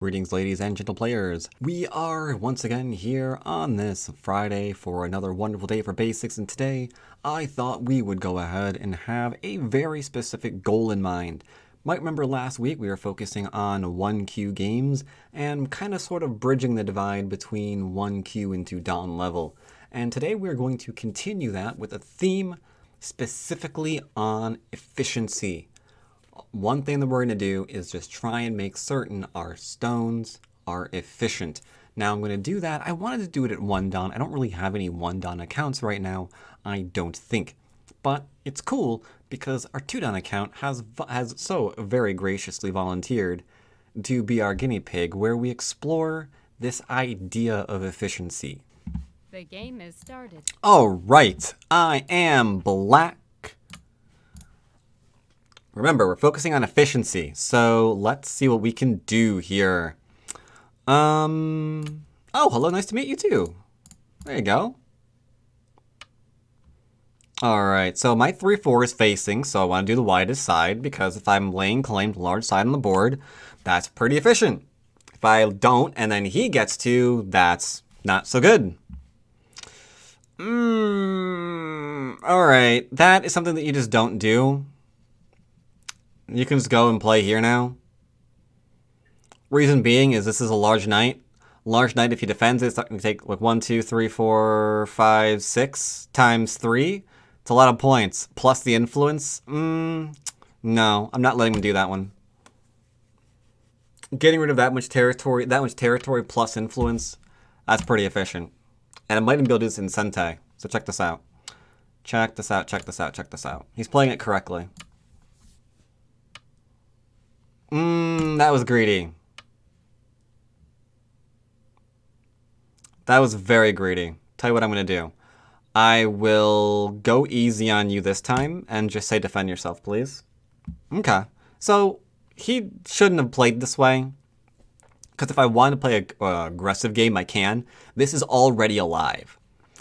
Greetings, ladies and gentle players. We are once again here on this Friday for another wonderful day for basics, and today I thought we would go ahead and have a very specific goal in mind. Might remember last week we were focusing on 1Q games and kind of sort of bridging the divide between 1Q into Dawn level. And today we're going to continue that with a theme specifically on efficiency. One thing that we're going to do is just try and make certain our stones are efficient. Now I'm going to do that. I wanted to do it at 1 Dawn. I don't really have any 1 Dawn accounts right now, I don't think. But it's cool because our 2 Dawn account has so very graciously volunteered to be our guinea pig where we explore this idea of efficiency. The game is started. All right, I am Black. Remember, we're focusing on efficiency, so let's see what we can do here. Oh, hello, nice to meet you too. There you go. All right, so my 3-4 is facing, so I want to do the widest side, because if I'm laying claim to large side on the board, that's pretty efficient. If I don't, and then he gets to, that's not so good. All right, that is something that you just don't do. You can just go and play here now. Reason being is this is a large knight. Large knight, if he defends it, it's going to take like 1, 2, 3, 4, 5, 6 times 3. It's a lot of points. Plus the influence. No, I'm not letting him do that one. Getting rid of that much territory plus influence, that's pretty efficient. And I might even be able to do this in Sentai. So check this out. Check this out, check this out, check this out. He's playing it correctly. That was greedy. That was very greedy. Tell you what I'm going to do. I will go easy on you this time and just say defend yourself, please. Okay. So he shouldn't have played this way. Because if I want to play an aggressive game, I can. This is already alive.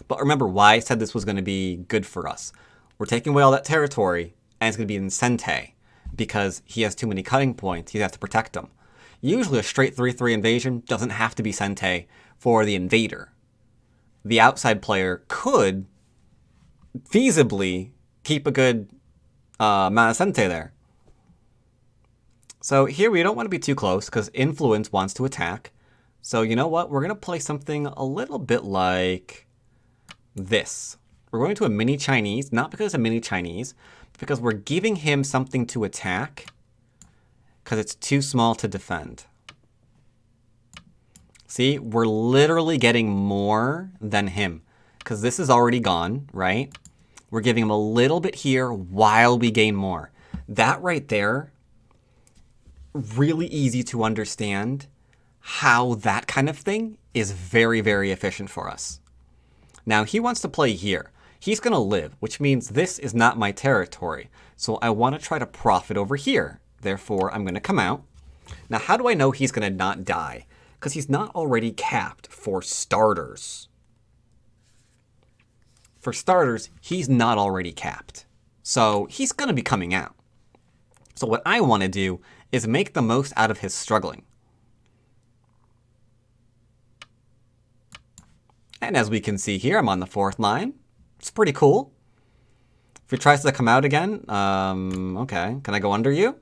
But remember why I said this was going to be good for us. We're taking away all that territory, and it's going to be in Sentai. Because he has too many cutting points, you have to protect him. Usually a straight 3-3 invasion doesn't have to be Sentai for the invader. The outside player could feasibly keep a good amount of Sentai there. So here we don't want to be too close because influence wants to attack. So you know what? We're going to play something a little bit like this. We're going to a mini Chinese, not because it's a mini Chinese, because we're giving him something to attack because it's too small to defend. See, we're literally getting more than him because this is already gone, right? We're giving him a little bit here while we gain more. That right there, really easy to understand how that kind of thing is very, very efficient for us. Now, he wants to play here. He's going to live, which means this is not my territory. So I want to try to profit over here. Therefore, I'm going to come out. Now, how do I know he's going to not die? Because he's not already capped for starters. For starters, he's not already capped. So he's going to be coming out. So what I want to do is make the most out of his struggling. And as we can see here, I'm on the 4th line. It's pretty cool. If he tries to come out again, okay. Can I go under you?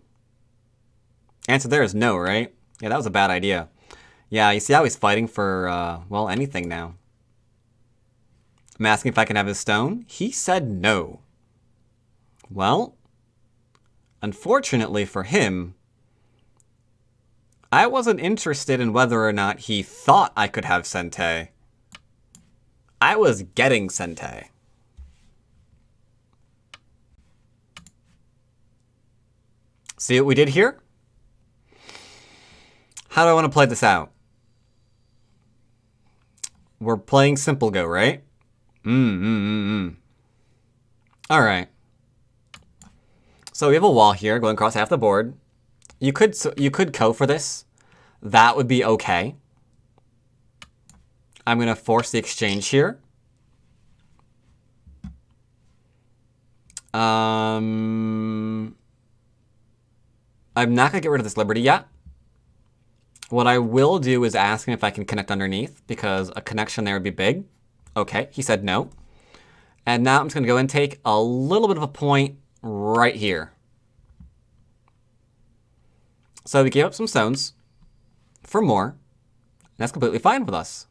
Answer there is no, right? Yeah, that was a bad idea. Yeah, you see how he's fighting for, well, anything now. I'm asking if I can have his stone. He said no. Well, unfortunately for him, I wasn't interested in whether or not he thought I could have Sentai. I was getting Sentai. See what we did here? How do I want to play this out? We're playing Simple Go, right? All right. So we have a wall here going across half the board. You could co for this. That would be okay. I'm going to force the exchange here. I'm not going to get rid of this Liberty yet. What I will do is ask him if I can connect underneath, because a connection there would be big. Okay, he said no. And now I'm just going to go and take a little bit of a point right here. So we gave up some stones for more. And that's completely fine with us.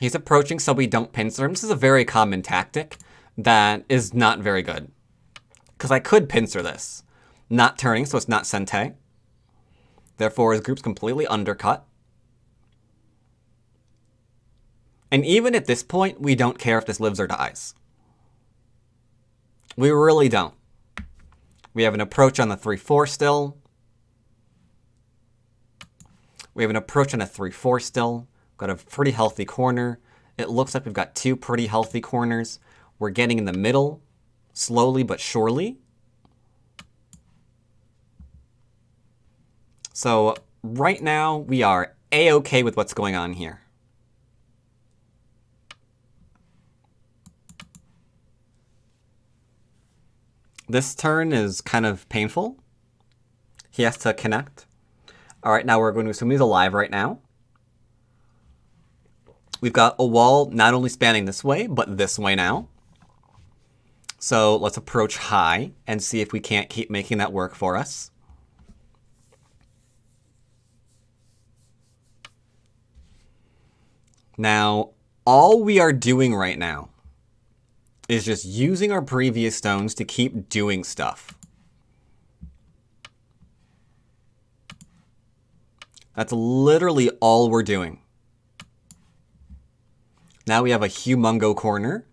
He's approaching so we don't pincer him. This is a very common tactic that is not very good. Because I could pincer this. Not turning, so it's not Sente. Therefore, his group's completely undercut. And even at this point, we don't care if this lives or dies. We really don't. We have an approach on the 3-4 still. We have an approach on a 3-4 still. Got a pretty healthy corner. It looks like we've got two pretty healthy corners. We're getting in the middle, slowly but surely. So right now, we are A-okay with what's going on here. This turn is kind of painful. He has to connect. All right, now we're going to assume he's alive right now. We've got a wall not only spanning this way, but this way now. So let's approach high and see if we can't keep making that work for us. Now, all we are doing right now is just using our previous stones to keep doing stuff. That's literally all we're doing. Now we have a humongo corner.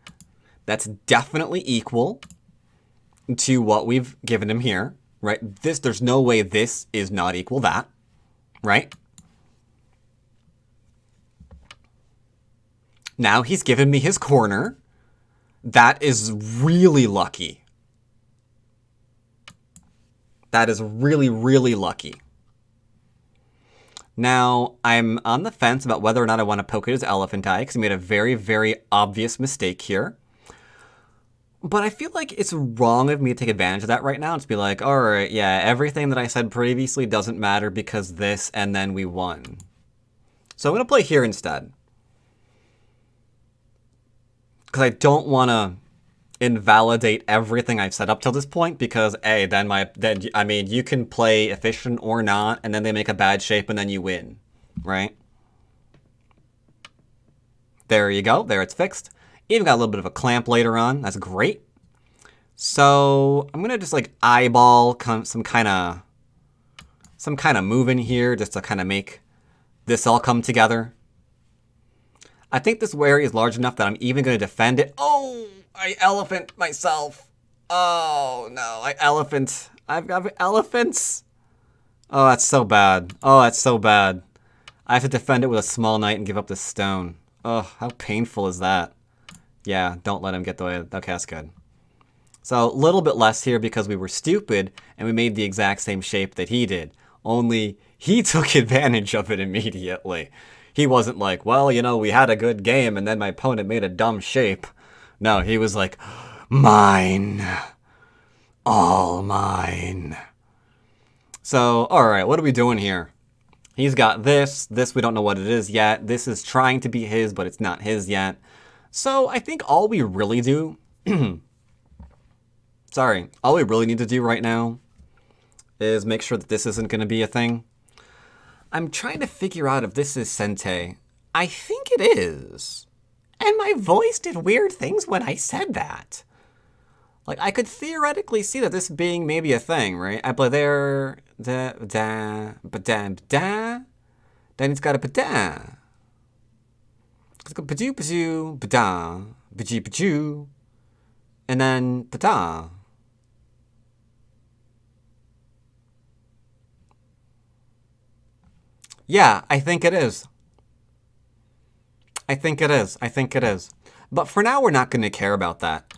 That's definitely equal to what we've given him here, right? There's no way this is not equal that, right? Now he's given me his corner. That is really lucky. That is really, really lucky. Now, I'm on the fence about whether or not I want to poke at his elephant eye, because he made a very, very obvious mistake here. But I feel like it's wrong of me to take advantage of that right now and to be like, all right, yeah, everything that I said previously doesn't matter because this, and then we won. So I'm going to play here instead. Because I don't want to invalidate everything I've said up till this point, because I mean, you can play efficient or not, and then they make a bad shape, and then you win, right? There you go. There, it's fixed. Even got a little bit of a clamp later on. That's great. So I'm gonna just like eyeball some kind of move in here, just to kind of make this all come together. I think this area is large enough that I'm even going to defend it. Oh, I elephant myself. Oh, no. I've got elephants. Oh, that's so bad. Oh, that's so bad. I have to defend it with a small knight and give up this stone. Oh, how painful is that? Yeah, don't let him get the way. Okay, that's good. So a little bit less here because we were stupid and we made the exact same shape that he did. Only he took advantage of it immediately. He wasn't like, well, you know, we had a good game and then my opponent made a dumb shape. No, he was like, mine. All mine. So, all right, what are we doing here? He's got this. This, we don't know what it is yet. This is trying to be his, but it's not his yet. So I think all we really do... all we really need to do right now is make sure that this isn't going to be a thing. I'm trying to figure out if this is Sente. I think it is. And my voice did weird things when I said that. Like, I could theoretically see that this being maybe a thing, right? I play there, da, da, ba-da, ba-da. Then it's got a ba-da. It's got ba-doo, ba-doo, ba-da, ba-gee, ba-joo. And then ba-da. Yeah, I think it is. I think it is. But for now, we're not going to care about that.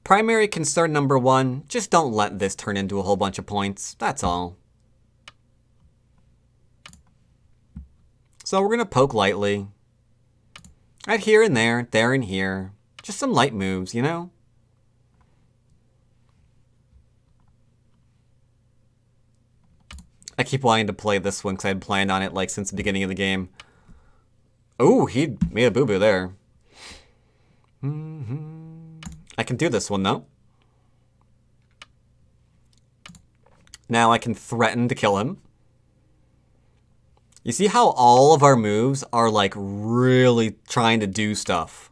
Primary concern number one, just don't let this turn into a whole bunch of points. That's all. So we're going to poke lightly. Right here and there and here. Just some light moves, you know? I keep wanting to play this one because I had planned on it like since the beginning of the game. Oh, he made a boo-boo there. I can do this one though. Now I can threaten to kill him. You see how all of our moves are like really trying to do stuff.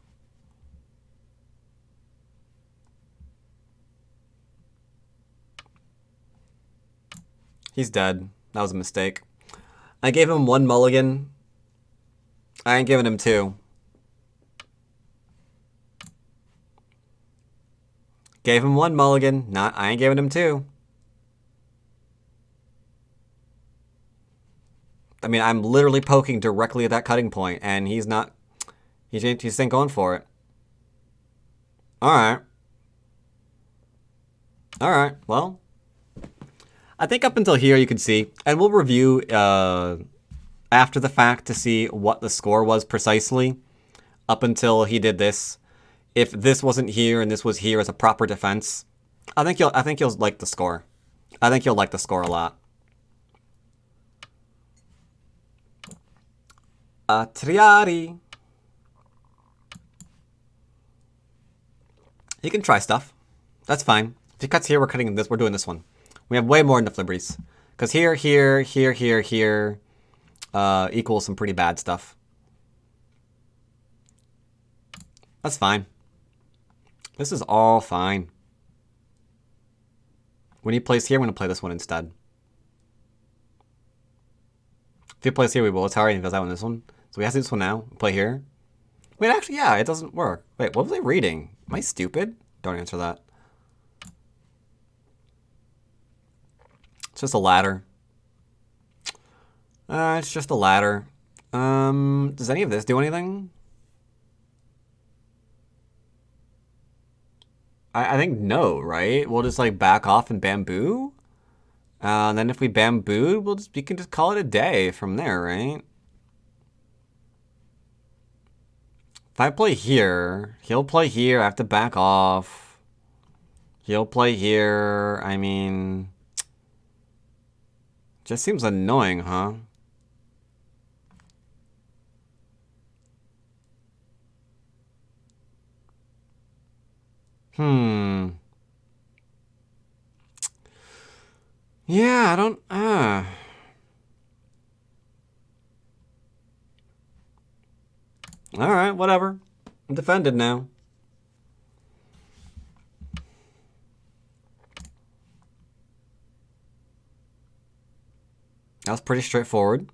He's dead. That was a mistake. I gave him 1 mulligan. I ain't giving him 2. Gave him 1 mulligan. I ain't giving him 2. I mean, I'm literally poking directly at that cutting point, and he's not... He ain't going for it. Alright. Alright, well... I think up until here you can see, and we'll review after the fact to see what the score was precisely up until he did this. If this wasn't here and this was here as a proper defense, I think you'll like the score. I think you'll like the score a lot. Triari. He can try stuff. That's fine. If he cuts here, we're cutting this. We're doing this one. We have way more enough liberties. Because here equals some pretty bad stuff. That's fine. This is all fine. When he plays here, I'm going to play this one instead. If he plays here, we will. It's alright. He does that one this one. So we have to do this one now. Play here. Wait, actually, yeah, it doesn't work. Wait, what was I reading? Am I stupid? Don't answer that. It's just a ladder. It's just a ladder. Does any of this do anything? I think no, right? We'll just like back off and bamboo. And then if we bamboo, we can just call it a day from there, right? If I play here, he'll play here. I have to back off. He'll play here. I mean, just seems annoying, huh? Yeah, I don't, Alright, whatever. I'm defended now. That was pretty straightforward.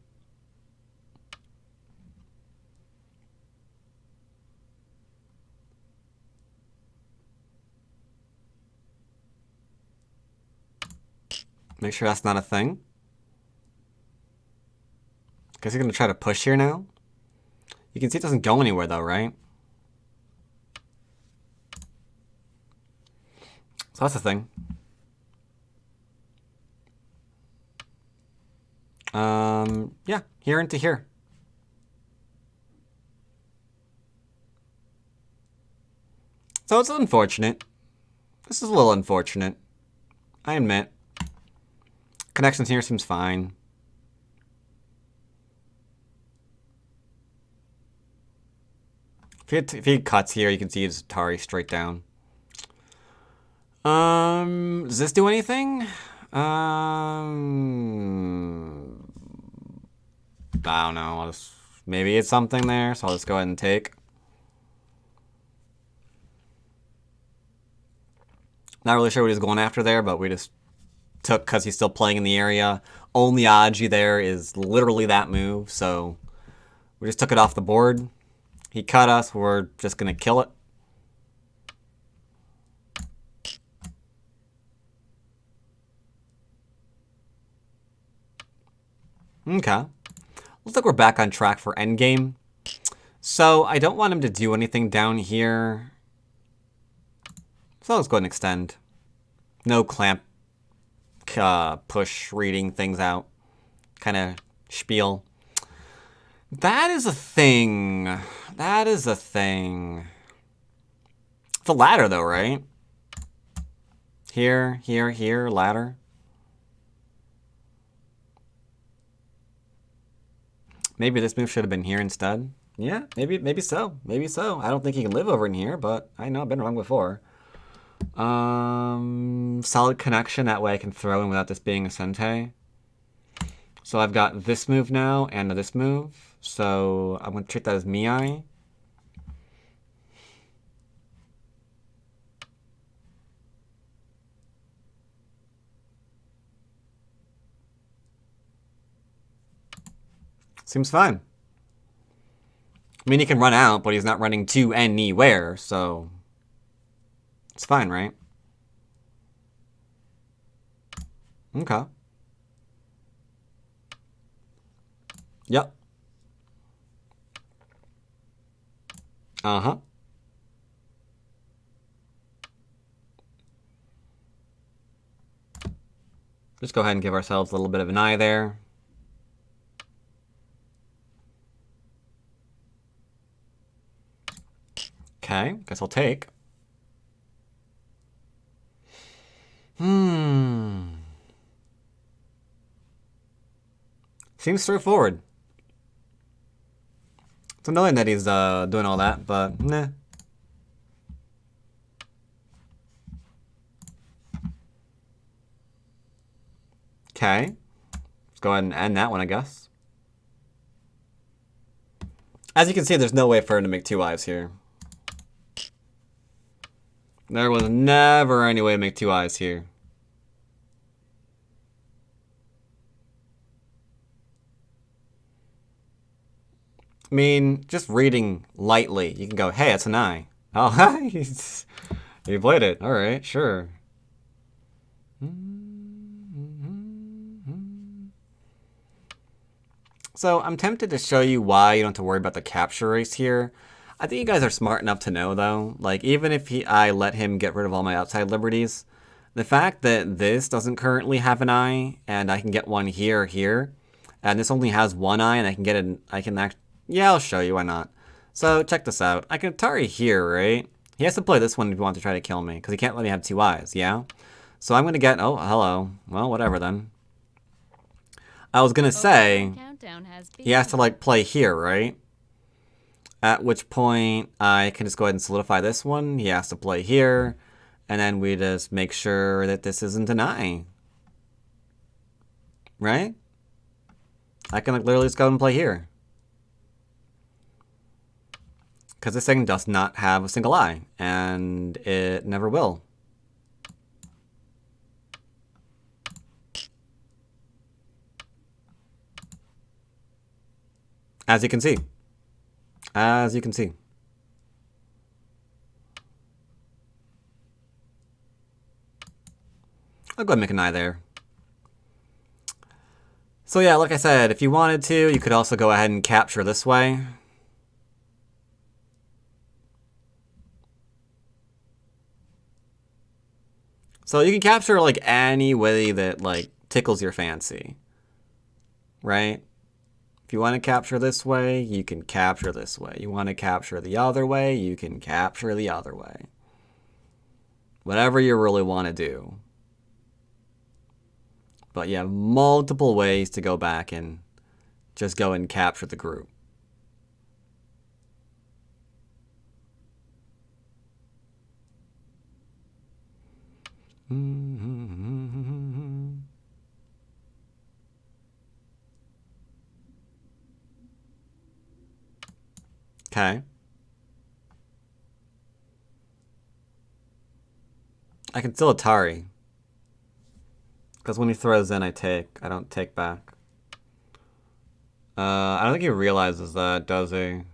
Make sure that's not a thing. Guess he's gonna try to push here now. You can see it doesn't go anywhere though, right? So that's the thing. Yeah, here into here. So it's unfortunate. This is a little unfortunate. I admit. Connections here seems fine. If he cuts here, you can see it's Atari straight down. Does this do anything? I don't know. Maybe it's something there, so I'll just go ahead and take. Not really sure what he's going after there, but we just took because he's still playing in the area. Only Aji there is literally that move, so we just took it off the board. He cut us. We're just going to kill it. Okay. Looks like we're back on track for endgame. So I don't want him to do anything down here. So let's go ahead and extend. No clamp, push, reading things out. Kind of spiel. That is a thing. That is a thing. It's a ladder though, right? Here, here, here, ladder. Maybe this move should have been here instead. Yeah, maybe so. Maybe so. I don't think he can live over in here, but I know I've been wrong before. Solid connection. That way I can throw in without this being a Sente. So I've got this move now and this move. So I'm going to treat that as Miai. Seems fine. I mean, he can run out, but he's not running to anywhere, so it's fine, right? Okay. Yep. Uh-huh. Just go ahead and give ourselves a little bit of an eye there. Okay, guess I'll take. Seems straightforward. It's annoying that he's doing all that, but nah. Okay. Let's go ahead and end that one, I guess. As you can see, there's no way for him to make 2 eyes here. There was never any way to make 2 eyes here. I mean, just reading lightly, you can go, hey, it's an eye. Oh, he played it. All right, sure. So I'm tempted to show you why you don't have to worry about the capture race here. I think you guys are smart enough to know, though. Like, even if I let him get rid of all my outside liberties, the fact that this doesn't currently have an eye, and I can get one here, and this only has 1 eye, and I can get it, yeah, I'll show you, why not? So, check this out. I can Atari here, right? He has to play this one if he wants to try to kill me, because he can't let me have 2 eyes, yeah? So I'm going to get, oh, hello. Well, whatever then. I was going to say, he has to, like, play here, right? At which point, I can just go ahead and solidify this one. He has to play here. And then we just make sure that this isn't an eye. Right? I can, like, literally just go and play here. Because this thing does not have a single eye. And it never will. As you can see. As you can see. I'll go ahead and make an eye there. So yeah, like I said, if you wanted to, you could also go ahead and capture this way. So you can capture like any way that like tickles your fancy. Right? If you want to capture this way, you can capture this way. You want to capture the other way, you can capture the other way. Whatever you really want to do. But you have multiple ways to go back and just go and capture the group. Okay. I can still Atari. Because when he throws in, I don't take back. I don't think he realizes that, does he? I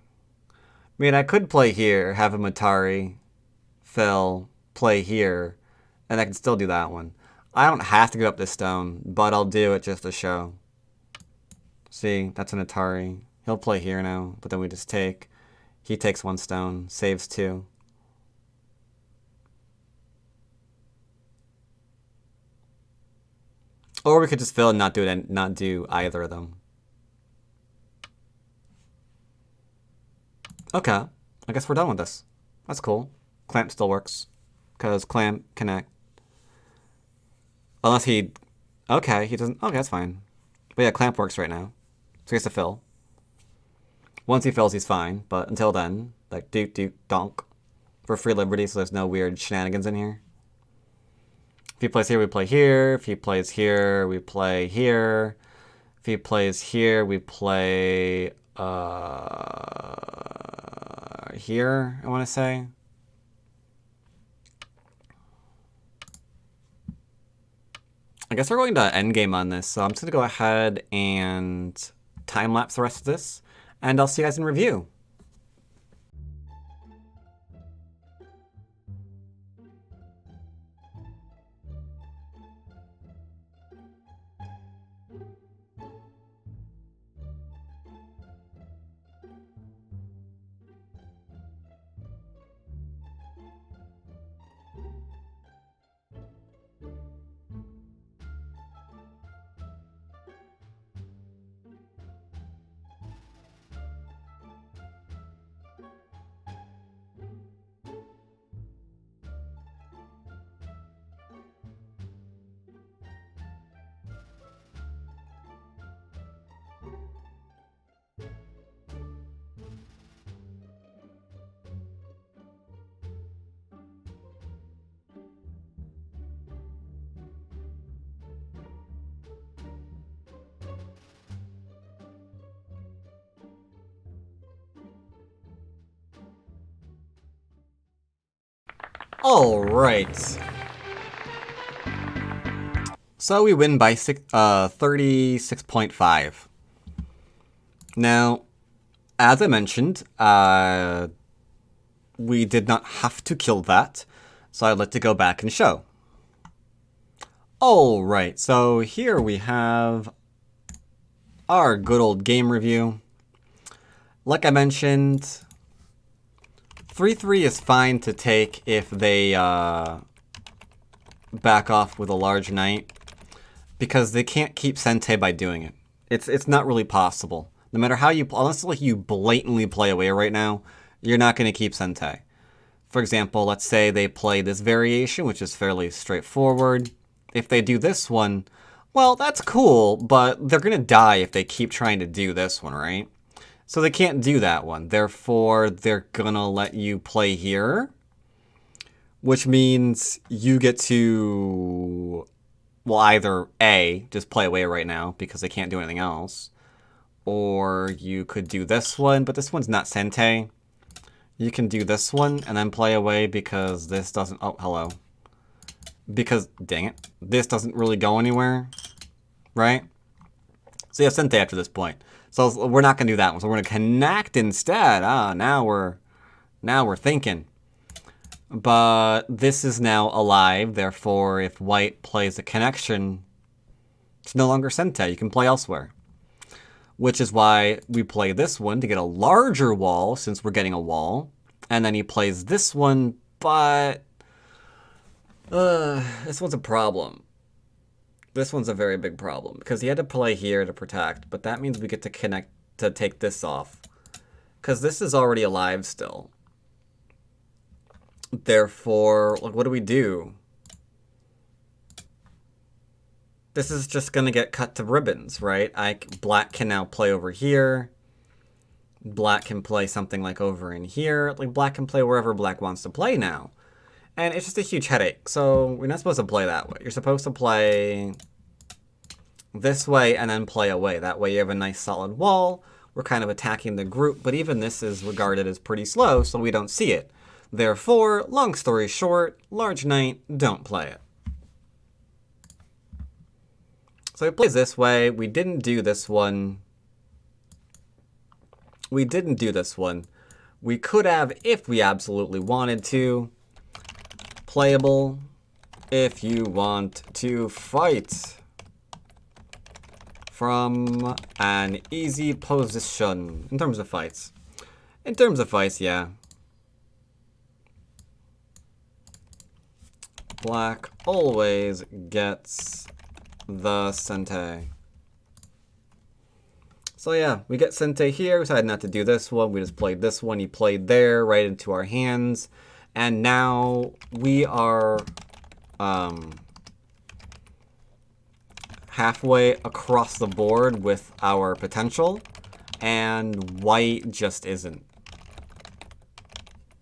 mean, I could play here, have him Atari, fill, play here, and I can still do that one. I don't have to give up this stone, but I'll do it just to show. See, that's an Atari. He'll play here now, but then we just take. He takes 1 stone, saves 2. Or we could just fill and not do it and not do either of them. Okay, I guess we're done with this. That's cool. Clamp still works. Because clamp, connect. Unless he doesn't, okay, that's fine. But yeah, clamp works right now. So he has to fill. Once he fills, he's fine. But until then, like, dook, donk. For free liberty, so there's no weird shenanigans in here. If he plays here, we play here. If he plays here, we play here. If he plays here, we play here, I want to say. I guess we're going to endgame on this, so I'm just going to go ahead and time-lapse the rest of this, and I'll see you guys in review. All right. So we win by 36.5. Now, as I mentioned, we did not have to kill that, so I'd like to go back and show. All right, so here we have our good old game review. Like I mentioned, 3-3 is fine to take if they back off with a large knight, because they can't keep Sente by doing it. It's not really possible. No matter how you, unless like you blatantly play away right now, you're not going to keep Sente. For example, let's say they play this variation, which is fairly straightforward. If they do this one, well, that's cool, but they're going to die if they keep trying to do this one, right? So they can't do that one. Therefore, they're going to let you play here, which means you get to, well, either A, just play away right now because they can't do anything else, or you could do this one, but this one's not Sente. You can do this one and then play away because this doesn't, oh, hello. Because, dang it, this doesn't really go anywhere, right? So you have Sente after this point. So we're not going to do that one. So we're going to connect instead. Ah, now we're thinking. But this is now alive. Therefore, if white plays a connection, it's no longer Sente. You can play elsewhere. Which is why we play this one to get a larger wall, since we're getting a wall. And then he plays this one, but this one's a problem. This one's a very big problem, because he had to play here to protect, but that means we get to connect to take this off. Because this is already alive still. Therefore, like, what do we do? This is just going to get cut to ribbons, right? Black can now play over here. Black can play something like over in here. Like, black can play wherever black wants to play now. And it's just a huge headache. So we're not supposed to play that way. You're supposed to play this way and then play away. That way you have a nice solid wall. We're kind of attacking the group, but even this is regarded as pretty slow, so we don't see it. Therefore, long story short, large knight, don't play it. So he plays this way. We didn't do this one. We didn't do this one. We could have if we absolutely wanted to. Playable if you want to fight from an easy position. In terms of fights. In terms of fights, yeah. Black always gets the Sente. So yeah, we get Sente here. We decided not to do this one. We just played this one. He played there right into our hands. And now we are halfway across the board with our potential. and white just isn't.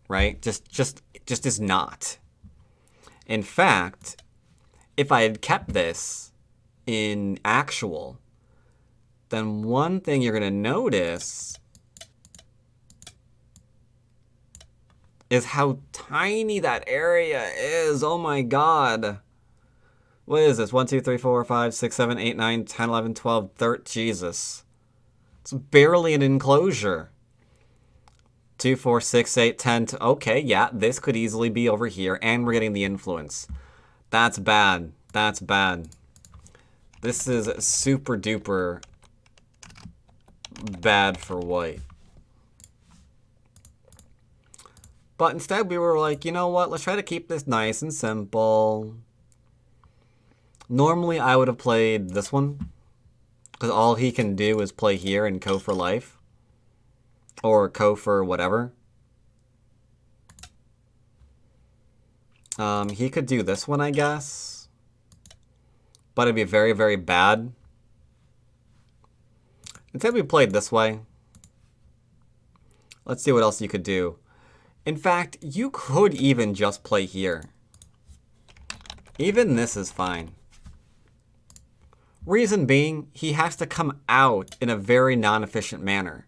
Right? Just is not. In fact, if I had kept this in actual, then one thing you're going to notice is how tiny that area is. Oh my god. What is this? 1, 2, 3, 4, 5, 6, 7, 8, 9, 10, 11, 12, 13. Jesus. It's barely an enclosure. 2, 4, 6, 8, 10. Okay, yeah, this could easily be over here, and we're getting the influence. That's bad. That's bad. This is super duper bad for white. But instead we were like, you know what? Let's try to keep this nice and simple. Normally I would have played this one, because all he can do is play here and co for life. Or co for whatever. He could do this one, I guess. But it'd be very, very bad. Instead we played this way. Let's see what else you could do. In fact, you could even just play here. Even this is fine. Reason being, he has to come out in a very non-efficient manner.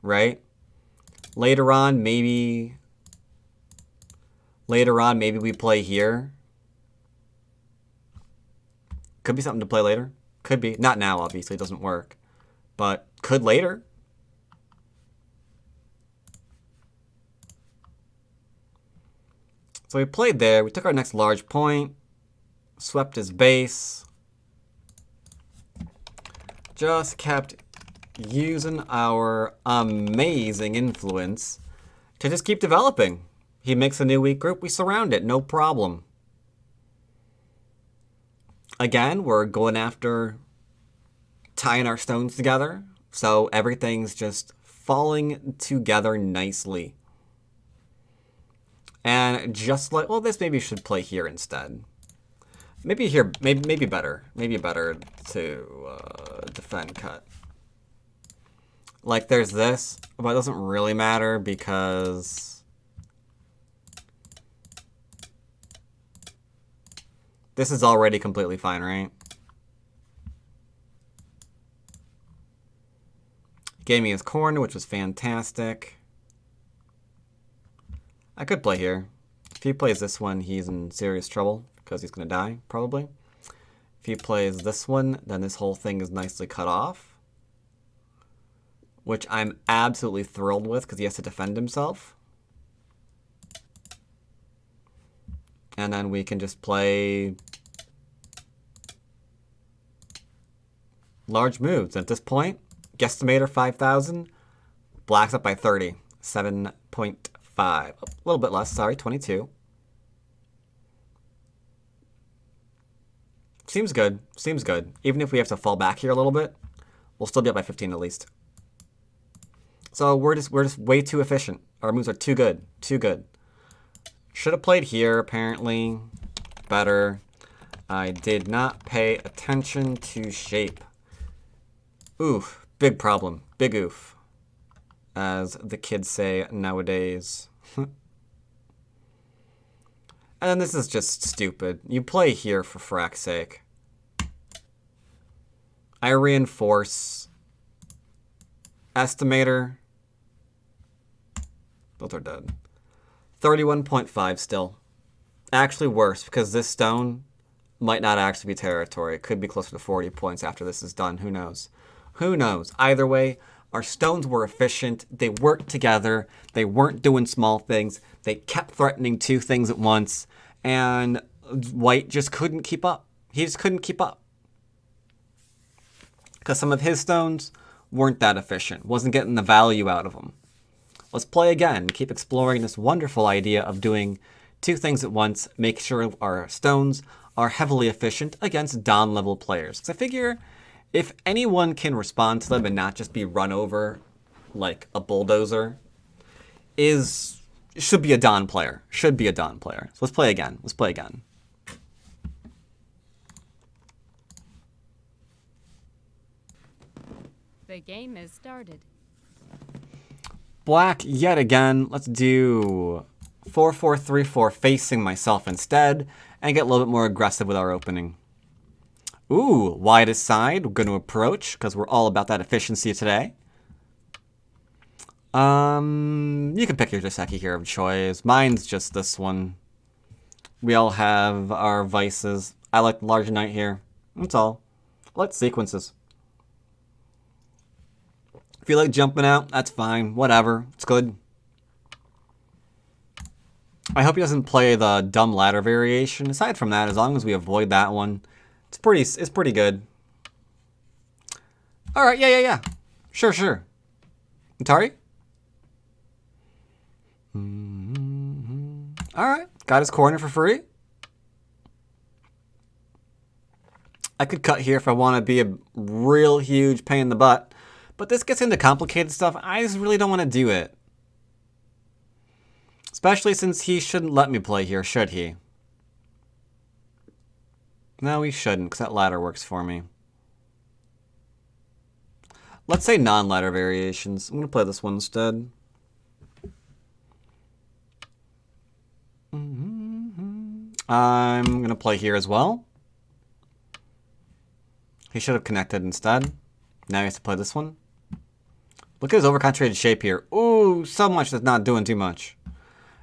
Right? Later on, maybe we play here. Could be something to play later. Could be. Not now, obviously. It doesn't work. But could later. So we played there. We took our next large point. Swept his base. Just kept using our amazing influence to just keep developing. He makes a new weak group. We surround it. No problem. Again, we're going after tying our stones together. So everything's just falling together nicely. And just like, well, this maybe should play here instead. Maybe here, maybe better. Maybe better to defend cut. Like there's this, but it doesn't really matter because this is already completely fine, right? Gave me his corner, which was fantastic. I could play here. If he plays this one, he's in serious trouble because he's going to die, probably. If he plays this one, then this whole thing is nicely cut off, which I'm absolutely thrilled with because he has to defend himself. And then we can just play large moves. At this point, guesstimator 5,000, black's up by 30, 7.5. A little bit less, sorry, 22. Seems good, seems good. Even if we have to fall back here a little bit, we'll still be up by 15 at least. So we're just way too efficient. Our moves are too good, too good. Should have played here, apparently. Better. I did not pay attention to shape. Oof, big problem, big oof, as the kids say nowadays. And then this is just stupid. You play here for frack's sake. I reinforce. Estimator. Both are dead. 31.5 still. Actually worse, because this stone might not actually be territory. It could be closer to 40 points after this is done. Who knows? Who knows? Either way, our stones were efficient. They worked together. They weren't doing small things. They kept threatening two things at once. And white just couldn't keep up. He just couldn't keep up. Because some of his stones weren't that efficient. Wasn't getting the value out of them. Let's play again. Keep exploring this wonderful idea of doing two things at once. Make sure our stones are heavily efficient against Don level players. Because I figure if anyone can respond to them and not just be run over like a bulldozer, should be a Don player. Should be a Don player. So let's play again. Let's play again. The game is started. Black yet again. Let's do 4-4-3-4 facing myself instead and get a little bit more aggressive with our opening. Ooh, widest side. We're going to approach because we're all about that efficiency today. You can pick your Joseki here of choice. Mine's just this one. We all have our vices. I like the larger knight here. That's all. I like sequences. If you like jumping out, that's fine. Whatever. It's good. I hope he doesn't play the dumb ladder variation. Aside from that, as long as we avoid that one, it's pretty good. All right, yeah. Sure. Atari? All right, got his corner for free. I could cut here if I want to be a real huge pain in the butt. But this gets into complicated stuff. I just really don't want to do it. Especially since he shouldn't let me play here, should he? No, he shouldn't, because that ladder works for me. Let's say non-ladder variations. I'm going to play this one instead. I'm going to play here as well. He should have connected instead. Now he has to play this one. Look at his overconcentrated shape here. Ooh, so much that's not doing too much.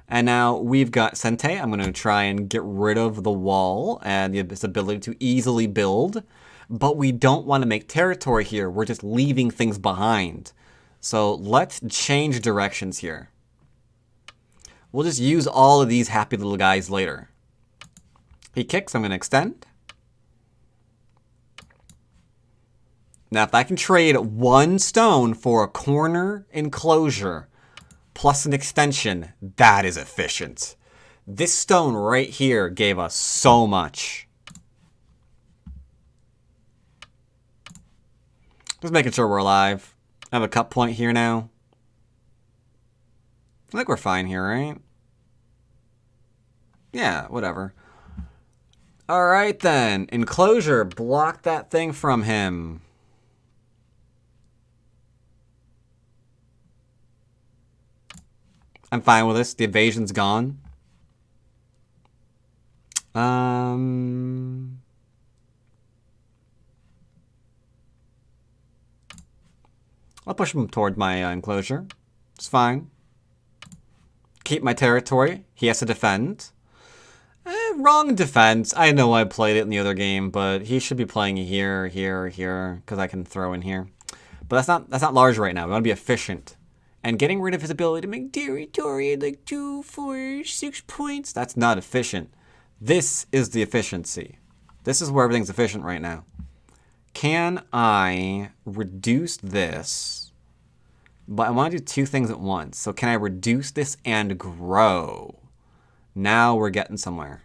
And now we've got Sente. I'm going to try and get rid of the wall and this ability to easily build. But we don't want to make territory here. We're just leaving things behind. So let's change directions here. We'll just use all of these happy little guys later. He kicks. I'm going to extend. Now, if I can trade one stone for a corner enclosure plus an extension, that is efficient. This stone right here gave us so much. Just making sure we're alive. I have a cut point here now. I think we're fine here, right? Yeah, whatever. All right, then. Enclosure. Block that thing from him. I'm fine with this. The evasion's gone. I'll push him toward my enclosure. It's fine. Keep my territory. He has to defend. Wrong defense. I know I played it in the other game, but he should be playing here, because I can throw in here. But that's not large right now. We want to be efficient. And getting rid of his ability to make territory at like 2, 4, 6 points, that's not efficient. This is the efficiency. This is where everything's efficient right now. Can I reduce this? But I want to do two things at once. So can I reduce this and grow? Now we're getting somewhere.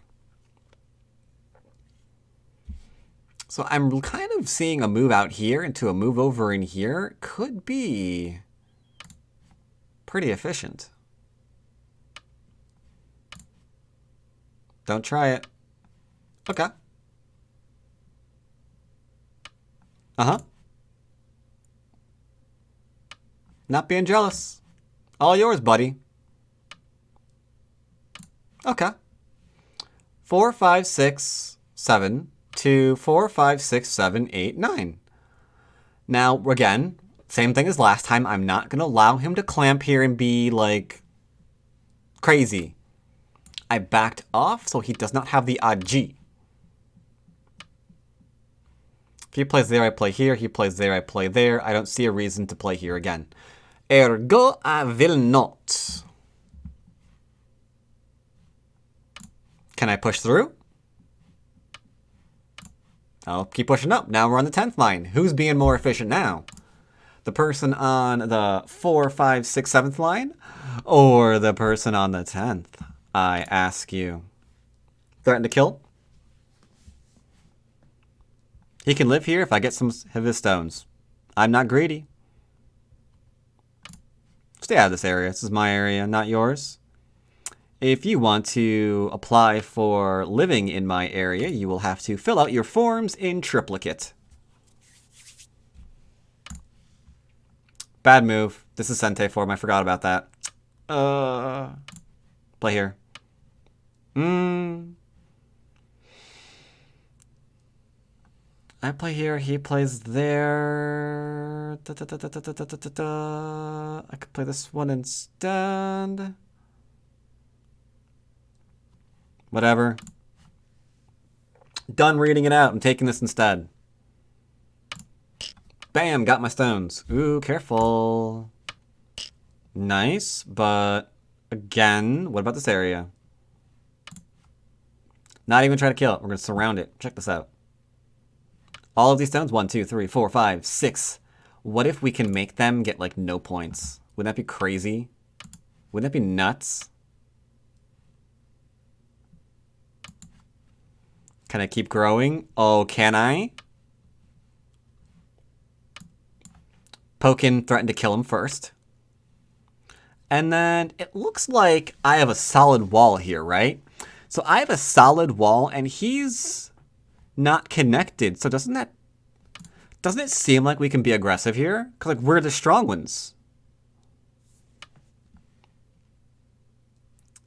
So I'm kind of seeing a move out here into a move over in here. Could be pretty efficient. Don't try it. Okay. Uh-huh. Not being jealous. All yours, buddy. Okay. 4, 5, 6, 7, 2, 4, 5, 6, 7, 8, 9. Now, again, same thing as last time. I'm not going to allow him to clamp here and be, like, crazy. I backed off so he does not have the odd G. If he plays there, I play here. He plays there, I play there. I don't see a reason to play here again. Ergo, I will not. Can I push through? I'll keep pushing up. Now we're on the 10th line. Who's being more efficient now? The person on the 4, 5, 6, 7th line? Or the person on the 10th? I ask you. Threaten to kill? He can live here if I get some of his stones. I'm not greedy. Stay out of this area. This is my area, not yours. If you want to apply for living in my area, you will have to fill out your forms in triplicate. Bad move. This is Sente form. I forgot about that. Play here. I play here. He plays there. I could play this one instead. Whatever. Done reading it out. I'm taking this instead. Bam, got my stones. Ooh, careful. Nice, but again, what about this area? Not even try to kill it. We're going to surround it. Check this out. All of these stones, 1, 2, 3, 4, 5, 6. What if we can make them get, like, no points? Wouldn't that be crazy? Wouldn't that be nuts? Can I keep growing? Oh, can I? Pokin threatened to kill him first. And then it looks like I have a solid wall here, right? So I have a solid wall and he's not connected. So doesn't it seem like we can be aggressive here? Because like we're the strong ones.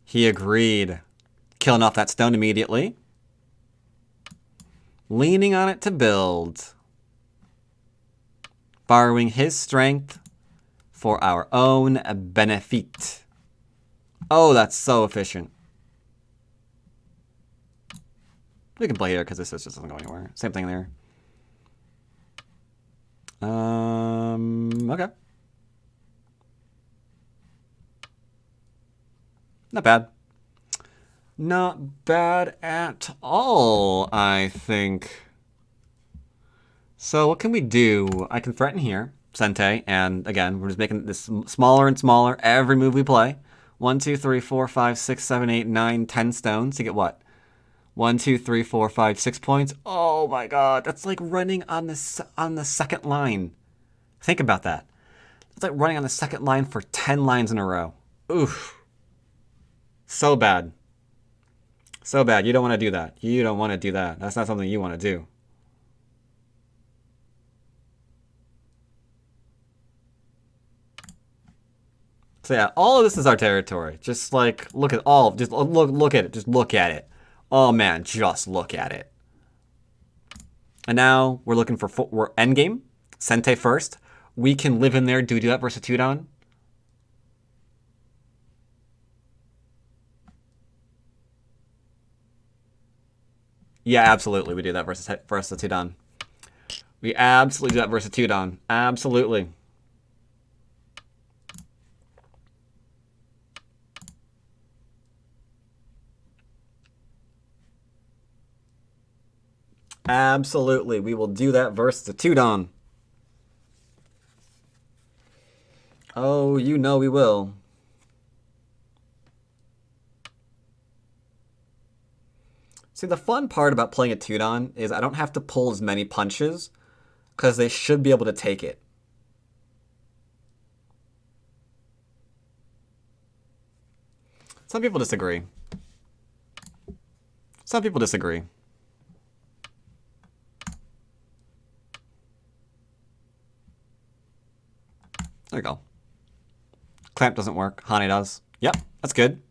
He agreed. Killing off that stone immediately. Leaning on it to build. Borrowing his strength for our own benefit. Oh, that's so efficient. We can play here because this just doesn't go anywhere. Same thing there. Okay. Not bad. Not bad at all, I think. So what can we do? I can threaten here, Sente, and again, we're just making this smaller and smaller every move we play. 1, 2, 3, 4, 5, 6, 7, 8, 9, 10 stones to get what? 1, 2, 3, 4, 5, 6 points. Oh my god, that's like running on the second line. Think about that. It's like running on the second line for 10 lines in a row. Oof. So bad. So bad. You don't want to do that. You don't want to do that. That's not something you want to do. So yeah, all of this is our territory. Just like look at all. Just look at it. Just look at it. Oh man, just look at it. And now we're looking for we're endgame. Sente first. We can live in there. Do we do that versus Tudon? Yeah, absolutely. We do that versus Tudon. We absolutely do that versus Tudon. Absolutely. Absolutely. We will do that versus the Tudon. Oh, you know we will. See, the fun part about playing a Tudon is I don't have to pull as many punches because they should be able to take it. Some people disagree. Some people disagree. There you go. Clamp doesn't work. Hane does. Yep, that's good.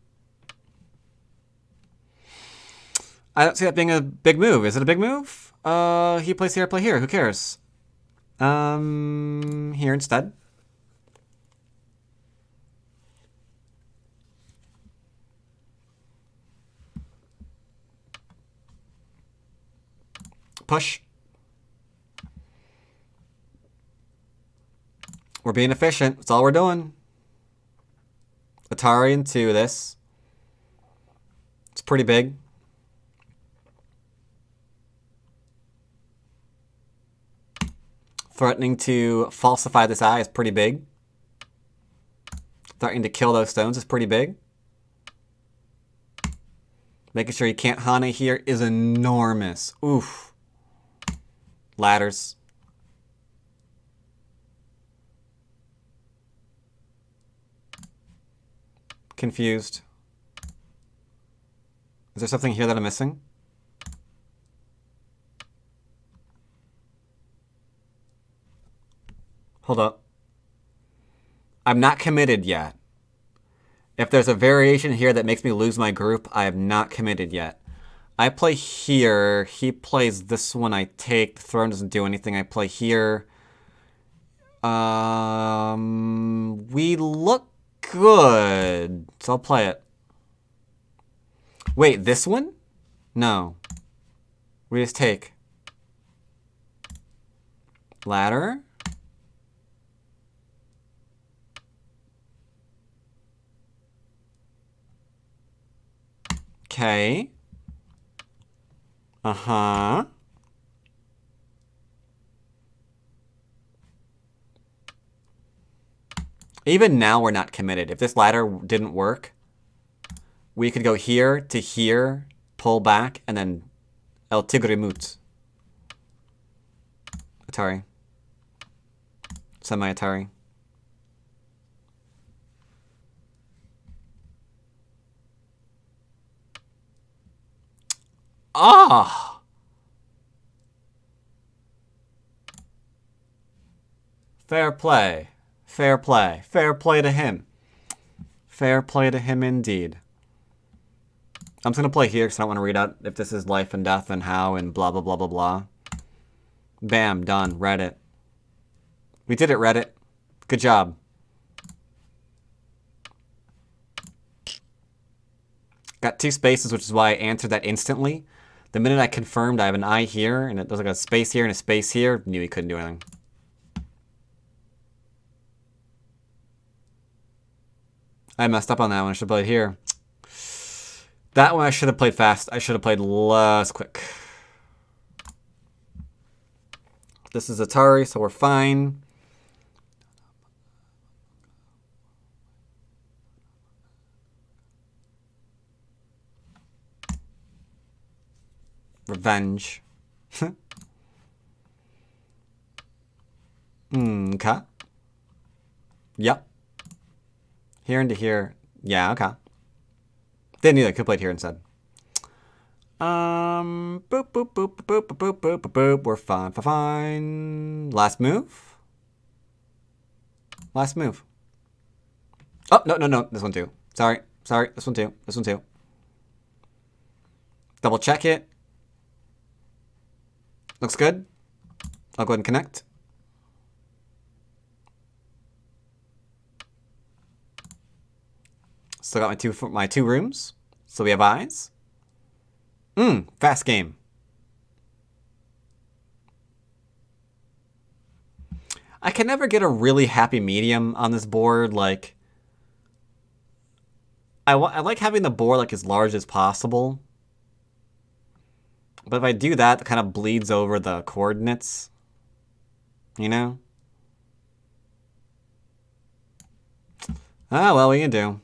I don't see that being a big move. Is it a big move? He plays here, I play here. Who cares? Here instead. Push. We're being efficient. That's all we're doing. Atari into this. It's pretty big. Threatening to falsify this eye is pretty big. Threatening to kill those stones is pretty big. Making sure you can't Hane here is enormous. Oof. Ladders. Confused. Is there something here that I'm missing? Hold up. I'm not committed yet. If there's a variation here that makes me lose my group, I am not committed yet. I play here. He plays this one. I take. The throne doesn't do anything. I play here. We look good. So I'll play it. Wait, this one? No. We just take. Ladder. Okay. Uh-huh. Even now, we're not committed. If this ladder didn't work, we could go here to here, pull back, and then El Tigre Mut. Atari. Semi-Atari. Ah! Fair play. Fair play. Fair play to him. Fair play to him indeed. I'm just going to play here because I don't want to read out if this is life and death and how and blah, blah, blah, blah, blah. Bam, done. Reddit. We did it, Reddit. Good job. Got 2 spaces, which is why I answered that instantly. The minute I confirmed I have an I here, and it was like a space here and a space here, knew he couldn't do anything. I messed up on that one. I should have played here. That one I should have played fast. I should have played less quick. This is Atari, so we're fine. Revenge. Okay. Yep. Here into here. Yeah, okay. Didn't either. Could play here instead. Boop, boop, boop, boop, boop, boop, boop, boop, boop. We're fine, fine. Last move? Last move. Oh, no, no, no. This one too. Sorry. Sorry. This one too. This one too. Double check it. Looks good. I'll go ahead and connect. Still got my two rooms. So we have eyes. Fast game. I can never get a really happy medium on this board. Like, I like having the board like as large as possible. But if I do that, it kind of bleeds over the coordinates. You know? Ah, well, what you can do.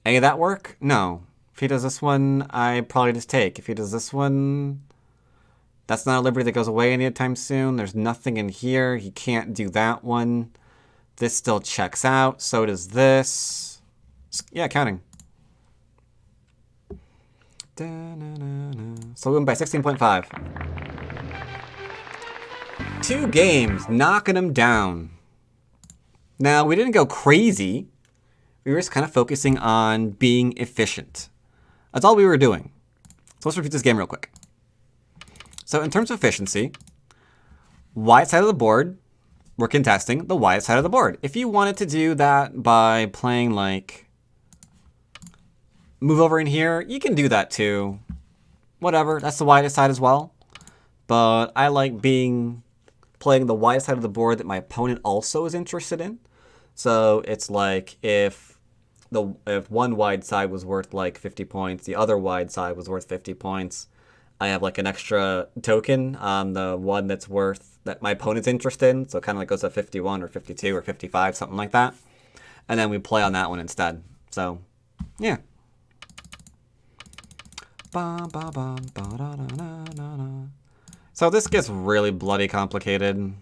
Any of that work? No. If he does this one, I probably just take. If he does this one, that's not a liberty that goes away anytime soon. There's nothing in here. He can't do that one. This still checks out. So does this. Yeah, counting. So we win by 16.5. 2 games, knocking him down. Now, we didn't go crazy. We were just kind of focusing on being efficient. That's all we were doing. So let's repeat this game real quick. So in terms of efficiency, wide side of the board, we're contesting the wide side of the board. If you wanted to do that by playing like move over in here, you can do that too. Whatever, that's the widest side as well. But I like playing the widest side of the board that my opponent also is interested in. So it's like if one wide side was worth like 50 points, the other wide side was worth 50 points. I have like an extra token on the one that my opponent's interested in. So it kind of like goes to 51 or 52 or 55, something like that. And then we play on that one instead. So, yeah. So this gets really bloody complicated.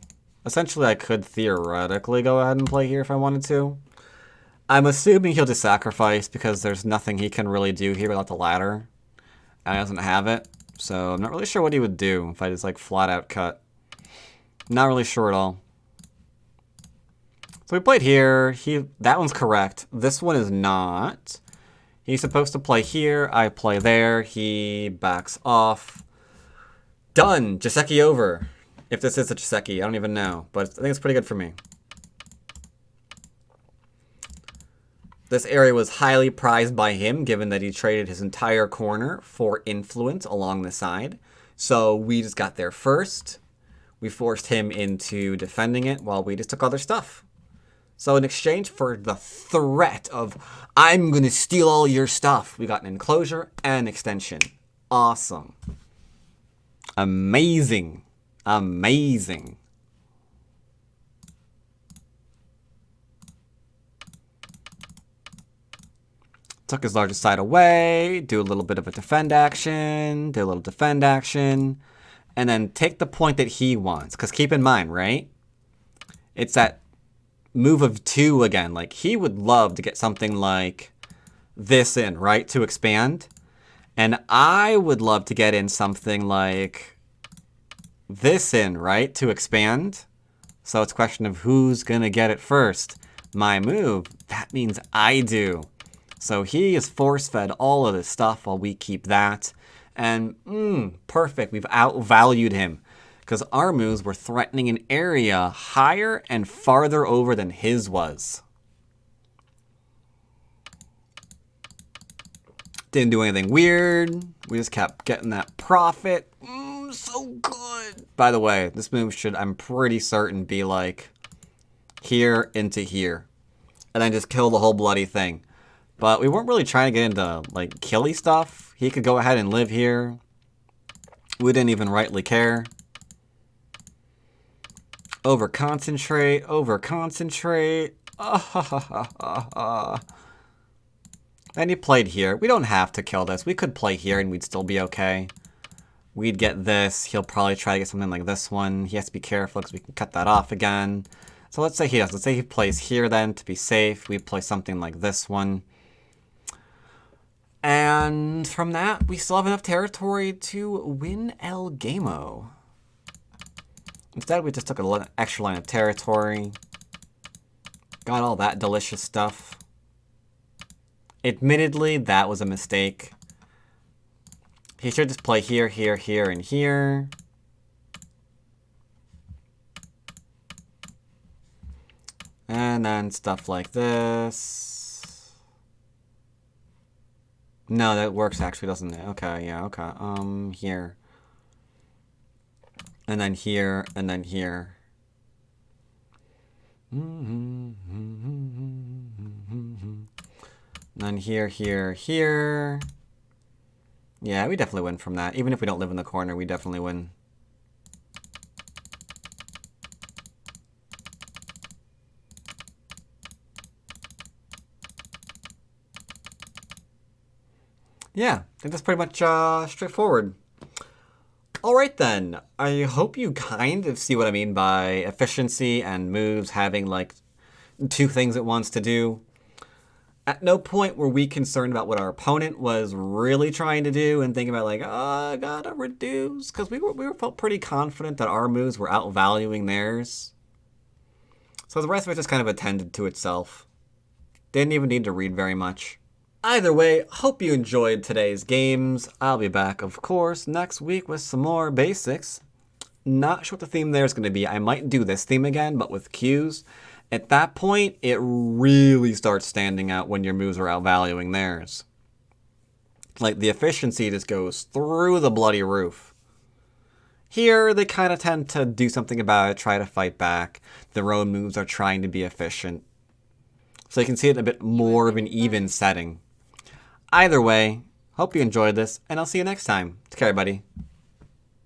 Essentially, I could theoretically go ahead and play here if I wanted to. I'm assuming he'll just sacrifice because there's nothing he can really do here without the ladder. And he doesn't have it. So I'm not really sure what he would do if I just like flat out cut. Not really sure at all. So we played here. That one's correct. This one is not. He's supposed to play here. I play there. He backs off. Done. Joseki over. If this is a Joseki, I don't even know. But I think it's pretty good for me. This area was highly prized by him, given that he traded his entire corner for influence along the side. So we just got there first. We forced him into defending it while we just took other stuff. So in exchange for the threat of, I'm going to steal all your stuff, we got an enclosure and an extension. Awesome. Amazing. Amazing. Took his largest side away, do a little bit of a defend action, do a little defend action, and then take the point that he wants. Because keep in mind, right? It's that move of 2 again. Like, he would love to get something like this in, right? To expand. And I would love to get in something like this in, right? To expand. So it's a question of who's going to get it first. My move. That means I do. So he is force-fed all of this stuff while we keep that. And, perfect. We've outvalued him. Because our moves were threatening an area higher and farther over than his was. Didn't do anything weird. We just kept getting that profit. So good. By the way, this move should, I'm pretty certain, be like here into here. And then just kill the whole bloody thing. But we weren't really trying to get into, like, killy stuff. He could go ahead and live here. We didn't even rightly care. Over-concentrate, over-concentrate. And he played here. We don't have to kill this. We could play here and we'd still be okay. We'd get this. He'll probably try to get something like this one. He has to be careful because we can cut that off again. So let's say he does. Let's say he plays here then to be safe. We play something like this one. And from that, we still have enough territory to win El Gamo. Instead, we just took an extra line of territory. Got all that delicious stuff. Admittedly, that was a mistake. He should just play here, here, here, and here. And then stuff like this. No, that works actually, doesn't it? Okay, yeah, okay. Here. And then here, and then here. And then here, here, here. Yeah, we definitely win from that. Even if we don't live in the corner, we definitely win. Yeah, I think that's pretty much straightforward. Alright then, I hope you kind of see what I mean by efficiency and moves having like 2 things it wants to do. At no point were we concerned about what our opponent was really trying to do and thinking about like, oh, I gotta reduce, because we felt pretty confident that our moves were outvaluing theirs. So the rest of it just kind of attended to itself. Didn't even need to read very much. Either way, hope you enjoyed today's games. I'll be back, of course, next week with some more basics. Not sure what the theme there is going to be. I might do this theme again, but with cues. At that point, it really starts standing out when your moves are outvaluing theirs. Like, the efficiency just goes through the bloody roof. Here, they kind of tend to do something about it, try to fight back. Their own moves are trying to be efficient. So you can see it in a bit more of an even setting. Either way, hope you enjoyed this, and I'll see you next time. Take care, everybody.